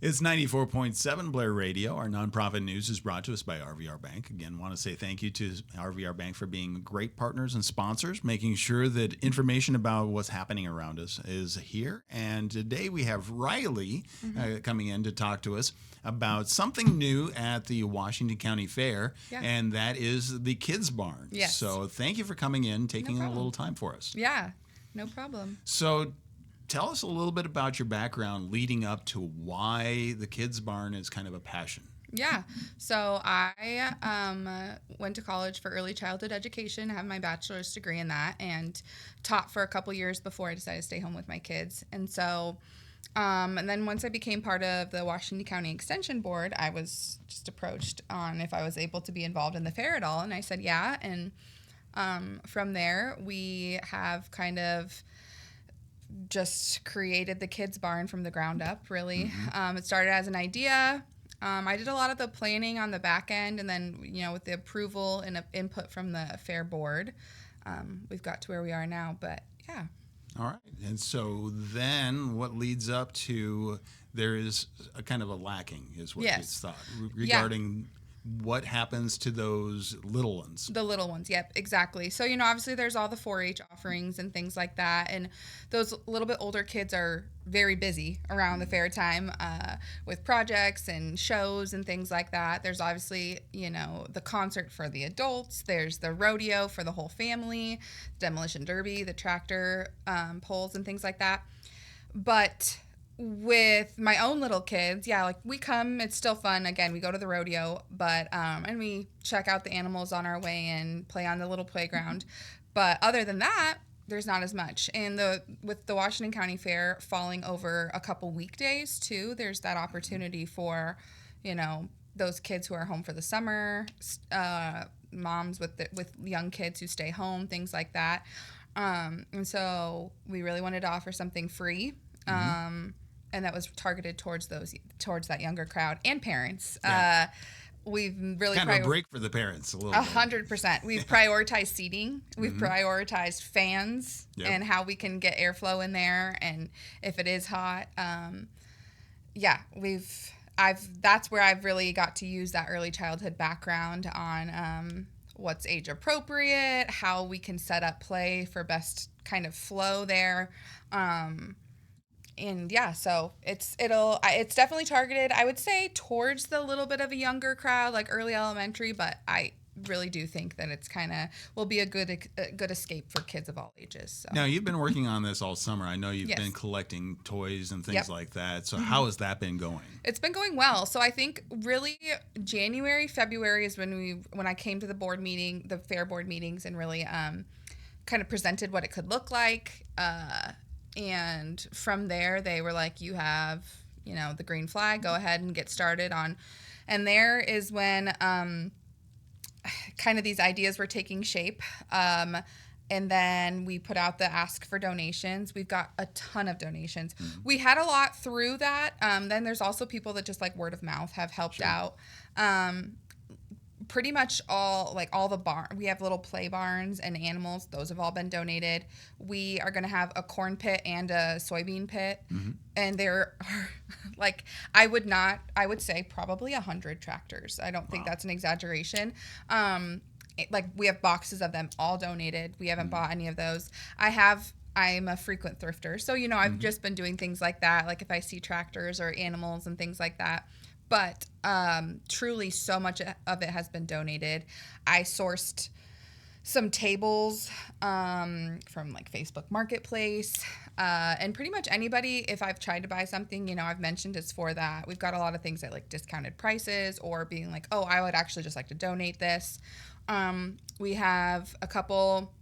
It's 94.7 Blair Radio. Our nonprofit news is brought to us by RVR Bank. Again, want to say thank you to RVR Bank for being great partners and sponsors, making sure that information about what's happening around us is here. And today we have Riley coming in to talk to us about something new at the Washington County Fair, and that is the Kids Barn. Yes. So thank you for coming in, taking a little time for us. Yeah, no problem. So tell us a little bit about your background leading up to why the Kids Barn is kind of a passion. Yeah. So I went to college for early childhood education, have my bachelor's degree in that, and taught for a couple years before I decided to stay home with my kids. And so, and then once I became part of the Washington County Extension Board, I was just approached on if I was able to be involved in the fair at all. And I said, yeah. And from there, we have kind of just created the Kids Barn from the ground up, really. It started as an idea. I did a lot of the planning on the back end, and then, with the approval and input from the fair board, we've got to where we are now. But yeah. All right. And so then what leads up to there is a kind of a lacking is what it's thought regarding what happens to those little ones. The little ones, yep, exactly. So, obviously there's all the 4-H offerings and things like that. And those little bit older kids are very busy around the fair time with projects and shows and things like that. There's obviously, the concert for the adults. There's the rodeo for the whole family, demolition derby, the tractor pulls and things like that. But with my own little kids, we come, it's still fun. Again, we go to the rodeo, but, and we check out the animals on our way and play on the little playground. But other than that, there's not as much. And with the Washington County Fair falling over a couple weekdays too, there's that opportunity for, those kids who are home for the summer, moms with young kids who stay home, things like that. And so we really wanted to offer something free. And that was targeted towards that younger crowd and parents. Yeah. We've really kind of a break for the parents a little 100%. We've prioritized seating. We've prioritized fans and how we can get airflow in there. And if it is hot, that's where I've really got to use that early childhood background on what's age appropriate, how we can set up play for best kind of flow there. And so it's definitely targeted, I would say, towards the little bit of a younger crowd, like early elementary, but I really do think that it's kind of will be a good escape for kids of all ages. So. Now, you've been working on this all summer. I know you've been collecting toys and things like that. So how has that been going? It's been going well. So I think really January, February is when I came to the board meeting, the fair board meetings, and really kind of presented what it could look like. And from there, they were like, you have, the green flag, go ahead and get started on. And there is when kind of these ideas were taking shape. And then we put out the ask for donations. We've got a ton of donations. We had a lot through that. Then there's also people that just like word of mouth have helped out. Pretty much all the barn. We have little play barns and animals. Those have all been donated. We are going to have a corn pit and a soybean pit. And there are I would say probably 100 tractors. I don't think that's an exaggeration. We have boxes of them all donated. We haven't bought any of those. I'm a frequent thrifter. So, I've just been doing things like that. Like if I see tractors or animals and things like that. But truly, so much of it has been donated. I sourced some tables from Facebook Marketplace, and pretty much anybody. If I've tried to buy something, I've mentioned it's for that. We've got a lot of things at discounted prices, or being like, oh, I would actually just like to donate this. We have a couple.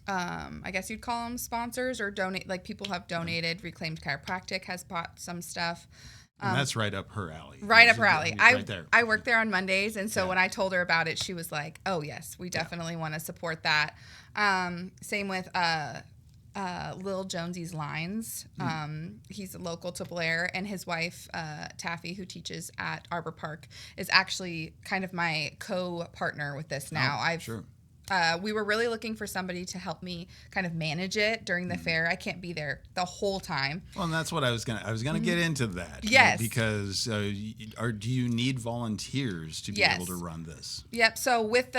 I guess you'd call them sponsors or donate. People have donated. Reclaimed Chiropractic has bought some stuff. And that's right up her alley. Right up her alley. Right there. I work there on Mondays, and so when I told her about it, she was like, oh, yes, we definitely want to support that. Same with Lil Jonesy's Lines. He's local to Blair, and his wife, Taffy, who teaches at Arbor Park, is actually kind of my co-partner with this now. Sure. We were really looking for somebody to help me kind of manage it during the fair. I can't be there the whole time. Well, and that's what I was gonna get into that. Yes. Because do you need volunteers to be Yes. able to run this? Yep. So with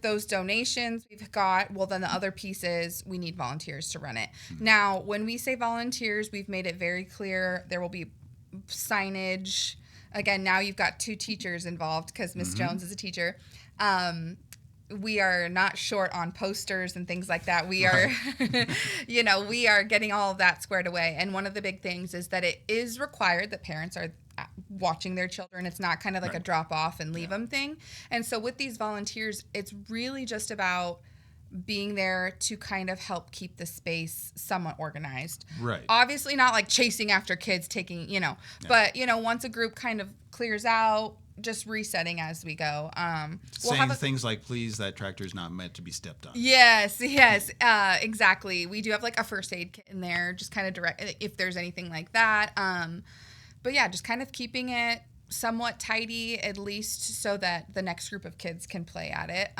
those donations we've got, well, then the other piece is we need volunteers to run it. Now, when we say volunteers, we've made it very clear there will be signage. Again, now you've got 2 teachers involved because Miss Jones is a teacher. We are not short on posters and things like that. We are, we are getting all of that squared away. And one of the big things is that it is required that parents are watching their children. It's not kind of like a drop off and leave them thing. And so with these volunteers, it's really just about being there to kind of help keep the space somewhat organized. Right. Obviously not like chasing after kids taking, but once a group kind of clears out, just resetting as we go. Saying things like, please, that tractor is not meant to be stepped on. Yes, exactly. We do have like a first aid kit in there, just kind of direct if there's anything like that. But yeah, just kind of keeping it somewhat tidy, at least so that the next group of kids can play at it.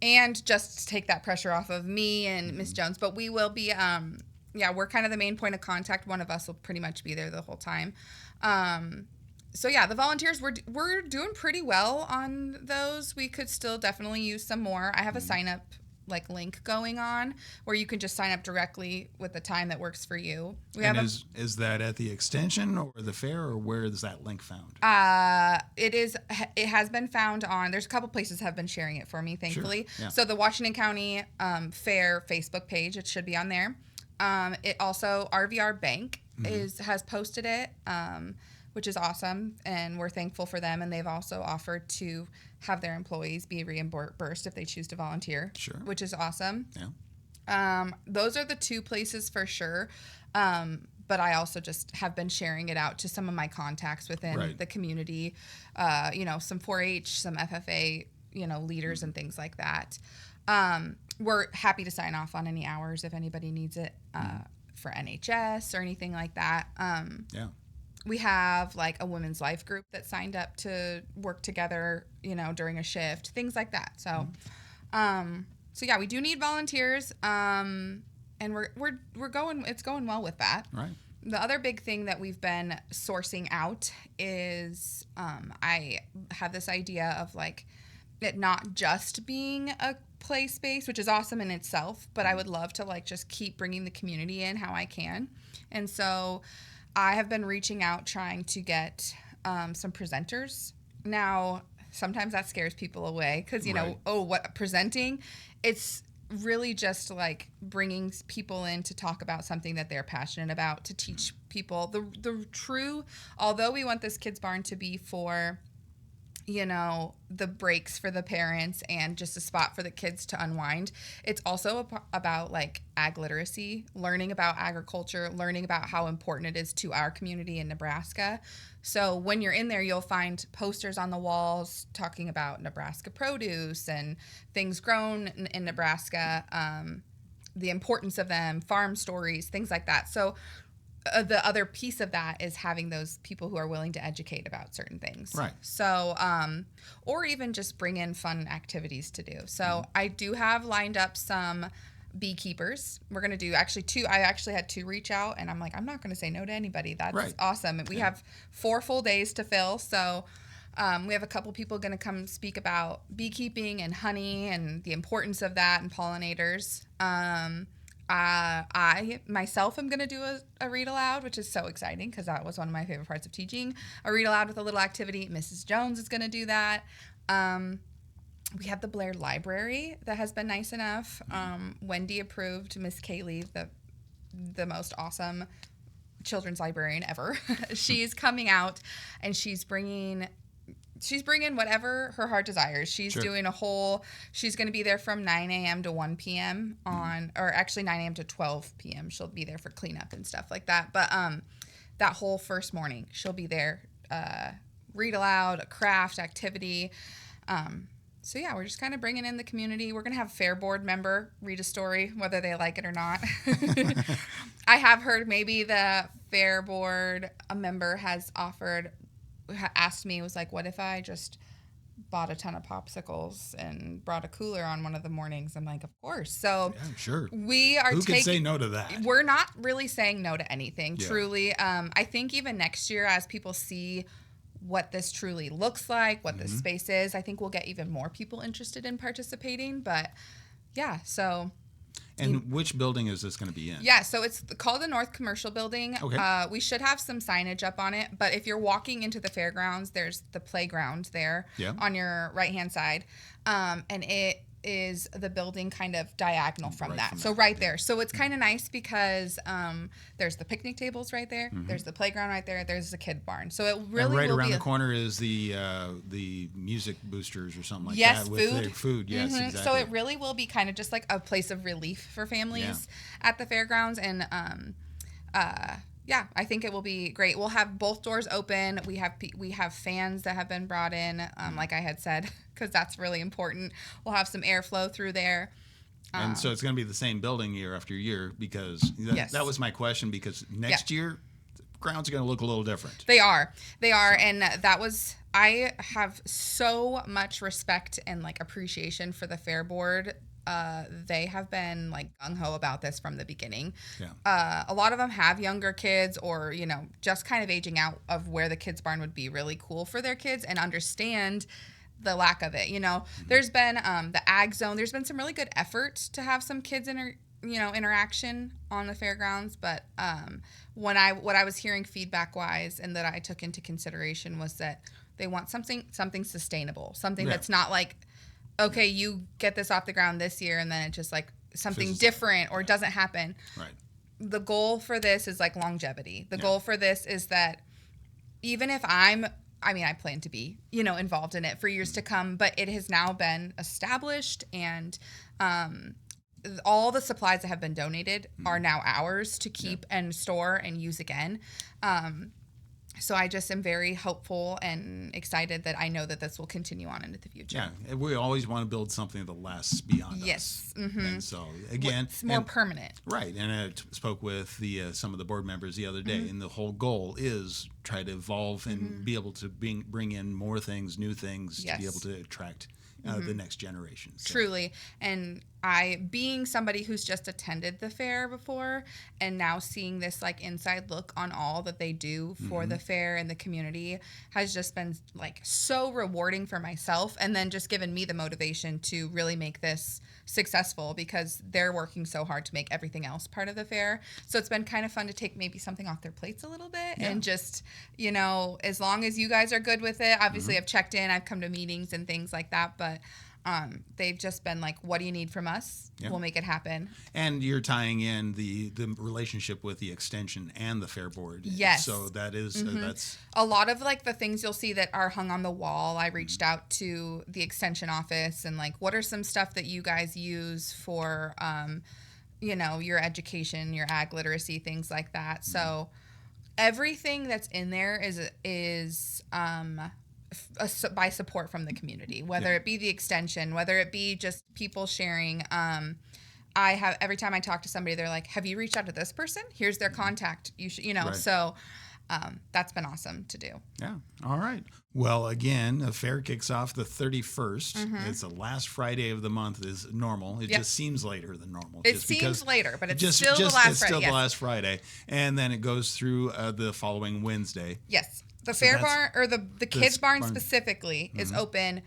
And just to take that pressure off of me and Miss Jones. But we will be, we're kind of the main point of contact. One of us will pretty much be there the whole time. So yeah, the volunteers, we're doing pretty well on those. We could still definitely use some more. I have a sign up link going on where you can just sign up directly with the time that works for you. Is that at the extension or the fair, or where is that link found? It has been found on, there's a couple places have been sharing it for me, thankfully. Sure. Yeah. So the Washington County Fair Facebook page, it should be on there. It also, RVR Bank has posted it, which is awesome, and we're thankful for them. And they've also offered to have their employees be reimbursed if they choose to volunteer, which is awesome. Yeah. Those are the 2 places for sure. But I also just have been sharing it out to some of my contacts within the community, some 4-H, some FFA, leaders and things like that. We're happy to sign off on any hours if anybody needs it for NHS or anything like that. We have like a women's life group that signed up to work together, during a shift, things like that. So, yeah, we do need volunteers, and we're going. It's going well with that. Right. The other big thing that we've been sourcing out is I have this idea of like it not just being a play space, which is awesome in itself, but I would love to like just keep bringing the community in how I can, and so I have been reaching out trying to get some presenters. Now, sometimes that scares people away because, what presenting? It's really just like bringing people in to talk about something that they're passionate about, to teach people the true, although we want this kids barn to be for, the breaks for the parents and just a spot for the kids to unwind. It's also about like ag literacy, learning about agriculture, learning about how important it is to our community in Nebraska. So when you're in there, you'll find posters on the walls talking about Nebraska produce and things grown in Nebraska, the importance of them, farm stories, things like that. So the other piece of that is having those people who are willing to educate about certain things. Right. So, or even just bring in fun activities to do. So I do have lined up some beekeepers. We're going to do actually 2. I actually had 2 reach out, and I'm like, I'm not going to say no to anybody. That's awesome. And we have 4 full days to fill. So we have a couple people going to come speak about beekeeping and honey and the importance of that and pollinators. I myself am going to do a read aloud, which is so exciting because that was one of my favorite parts of teaching. A read aloud with a little activity. Mrs. Jones is going to do that. We have the Blair Library that has been nice enough. Wendy approved Miss Kaylee, the most awesome children's librarian ever. She's coming out and she's bringing whatever her heart desires. She's doing she's going to be there from 9 a.m. to 1 p.m. or actually 9 a.m. to 12 p.m. She'll be there for cleanup and stuff like that. But that whole first morning, she'll be there, read aloud, a craft activity. So yeah, we're just kind of bringing in the community. We're going to have a fair board member read a story, whether they like it or not. I have heard maybe the fair board, a member has asked me, was like, what if I just bought a ton of popsicles and brought a cooler on one of the mornings. I'm like, of course. So Yeah, sure. we are Who could say no to that? We're not really saying no to anything, Yeah. truly. I think even next year, as people see what this truly looks like, what this space is, I think we'll get even more people interested in participating. But yeah, so. And which building is this going to be in? Yeah, so it's called the North Commercial Building. Okay. We should have some signage up on it, but if you're walking into the fairgrounds, there's the playground there on your right-hand side, and it is the building kind of diagonal from that. So right there. So it's kind of nice because there's the picnic tables right there, there's the playground right there, there's the kid barn. So it really and right will around be the corner is the music boosters or something like yes, that. Food. With their food. Yes, exactly. So it really will be kind of just like a place of relief for families at the fairgrounds. And yeah, I think it will be great. We'll have both doors open. We have fans that have been brought in, like I had said, because that's really important. We'll have some airflow through there. And so it's going to be the same building year after year because that was my question, because next year grounds are going to look a little different. They are. And that was, I have so much respect and like appreciation for the fair board. They have been like gung-ho about this from the beginning. Yeah. A lot of them have younger kids or, just kind of aging out of where the kids barn would be really cool for their kids and understand the lack of it. There's been the ag zone. There's been some really good effort to have some kids interaction on the fairgrounds. But what I was hearing feedback wise and that I took into consideration was that they want something sustainable, something that's not like, okay, you get this off the ground this year and then it's just like something different or doesn't happen. Right. The goal for this is like longevity. The goal for this is that even if I plan to be, involved in it for years to come, but it has now been established and all the supplies that have been donated are now ours to keep and store and use again. So I just am very hopeful and excited that I know that this will continue on into the future. Yeah, and we always want to build something that lasts beyond us. Yes. And so, again... It's more permanent. Right, and I spoke with some of the board members the other day, and the whole goal is try to evolve and be able to bring in more things, new things, to be able to attract the next generation. So. Truly. And I, being somebody who's just attended the fair before and now seeing this like inside look on all that they do for the fair and the community has just been like so rewarding for myself, and then just given me the motivation to really make this successful because they're working so hard to make everything else part of the fair. So it's been kind of fun to take maybe something off their plates a little bit and just, as long as you guys are good with it, obviously I've checked in, I've come to meetings and things like that, but they've just been like, what do you need from us? We'll make it happen. And you're tying in the relationship with the extension and the fair board. Yes. So that is, that's... A lot of like the things you'll see that are hung on the wall, I reached out to the extension office and like, what are some stuff that you guys use for, your education, your ag literacy, things like that. So everything that's in there is by support from the community, whether it be the extension, whether it be just people sharing. I have, every time I talk to somebody, they're like, have you reached out to this person? Here's their contact. You should, so that's been awesome to do. Yeah. All right. Well, again, the fair kicks off the 31st. It's the last Friday of the month is normal. It just seems later than normal. It seems later, but it's still the last Friday. It's still the last Friday. And then it goes through the following Wednesday. Yes. The fair barn, or the kids barn specifically, is open.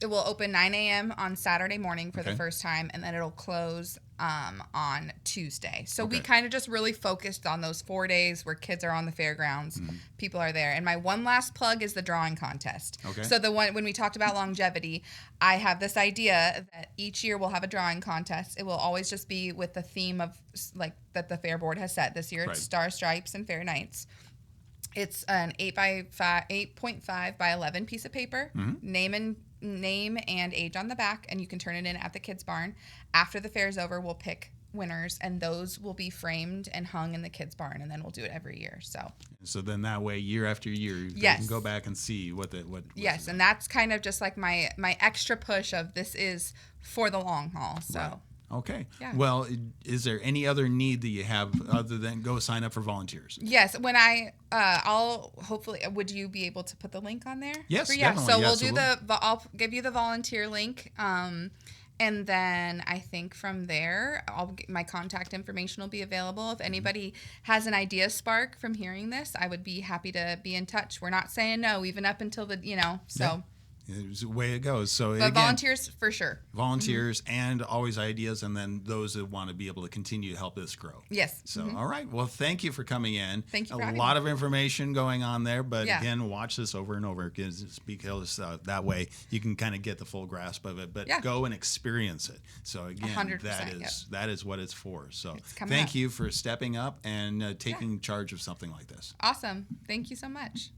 It will open 9 a.m. on Saturday morning for the first time, and then it'll close on Tuesday. So we kind of just really focused on those 4 days where kids are on the fairgrounds, people are there. And my one last plug is the drawing contest. Okay. So the one, when we talked about longevity, I have this idea that each year we'll have a drawing contest. It will always just be with the theme of like that the fair board has set. This year it's Star Stripes and Fair Nights. It's an 8.5 by 11 piece of paper, name and age on the back, and you can turn it in at the kids barn. After the fair's over, we'll pick winners, and those will be framed and hung in the kids barn, and then we'll do it every year. So then that way, year after year, you can go back and see what. And that's kind of just like my extra push of this is for the long haul. So. Okay. Yeah. Well, is there any other need that you have other than go sign up for volunteers? Yes, when I'll hopefully, would you be able to put the link on there? Yes, Yeah, definitely. so Yeah, we'll so do I'll give you the volunteer link. And then I think from there, my contact information will be available. If anybody has an idea spark from hearing this, I would be happy to be in touch. We're not saying no, even up until so. Yeah. It's the way it goes. So But again, volunteers for sure. volunteers and always ideas, and then those that want to be able to continue to help this grow. Yes. So, all right. Well, thank you for coming in. Thank you for A having lot me. of information going on there, but Yeah. again, watch this over and over because that way you can kind of get the full grasp of it. But Yeah. go and experience it. So again, 100%, that is what it's for. So It's coming thank up. you for stepping up and taking charge of something like this. Awesome. Thank you so much.